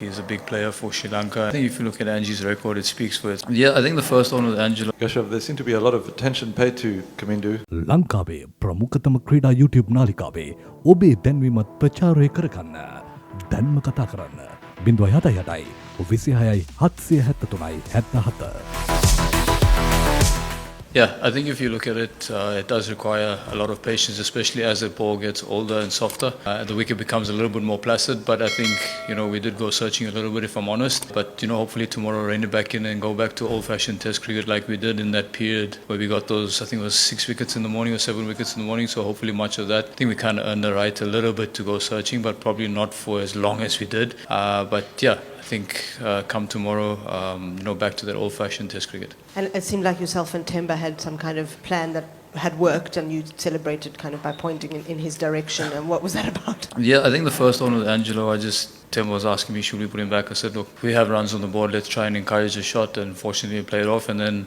He's a big player for Sri Lanka. I think if you look at Angie's record, it speaks for it. Yeah, I think the first one with Angelo. Kashav, there seemed to be a lot of attention paid to Kamindu. ලංකාවේ ප්‍රමුඛතම ක්‍රීඩා YouTube නාලිකාවේ ඔබේ දැන්වීමත් ප්‍රචාරය කරගන්න. දැන්ම කතා කරන්න. 0.7යි 26යි 773යි 77. Yeah, I think if you look at it, it does require a lot of patience, especially as the ball gets older and softer. The wicket becomes a little bit more placid, but I think, we did go searching a little bit, if I'm honest. But, hopefully tomorrow rein it back in and go back to old-fashioned test cricket like we did in that period where we got those, I think it was 6 wickets in the morning or 7 wickets in the morning. So hopefully much of that. I think we kind of earned the right a little bit to go searching, but probably not for as long as we did. But yeah, I think come tomorrow, back to that old-fashioned test cricket. And it seemed like yourself and Temba had some kind of plan that had worked, and you celebrated kind of by pointing in his direction. And what was that about? Yeah, I think the first one with Angelo, Tim was asking me, should we put him back? I said, look, we have runs on the board, let's try and encourage a shot. And fortunately, he played off. And then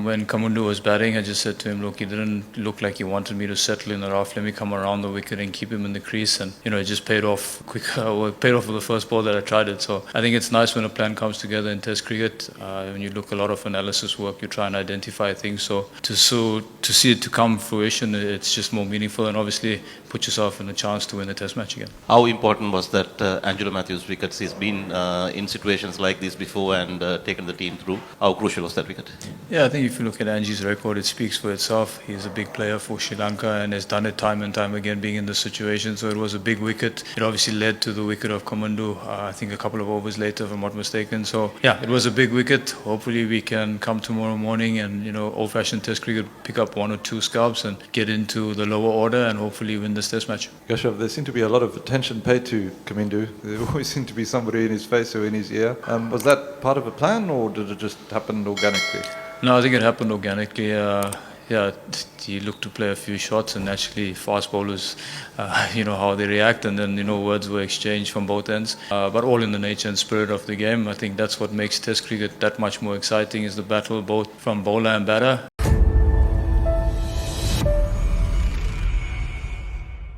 when Kamundu was batting, I just said to him, look, he didn't look like he wanted me to settle in the rough. Let me come around the wicket and keep him in the crease. And, it just paid off paid off with the first ball that I tried it. So I think it's nice when a plan comes together in Test cricket. When you look a lot of analysis work, you try and identify things. So to see it to come fruition, it's just more meaningful, and obviously put yourself in a chance to win the Test match again. How important was that Angelo Matthews wickets? He's been in situations like this before and taken the team through. How crucial was that wicket? Yeah, I think if you look at Angie's record, it speaks for itself. He's a big player for Sri Lanka and has done it time and time again, being in this situation. So it was a big wicket. It obviously led to the wicket of Kamundu, I think a couple of overs later, if I'm not mistaken. So yeah, it was a big wicket. Hopefully we can come tomorrow morning and, old-fashioned Test cricket, pick up 1 or 2 scalps and get into the lower order and hopefully win this Test match. Kashav, there seemed to be a lot of attention paid to Kamindu. There always seemed to be somebody in his face or in his ear. Was that part of a plan, or did it just happen organically? No, I think it happened organically. He looked to play a few shots, and naturally fast bowlers, how they react, and then, words were exchanged from both ends. But all in the nature and spirit of the game. I think that's what makes Test cricket that much more exciting, is the battle both from bowler and batter.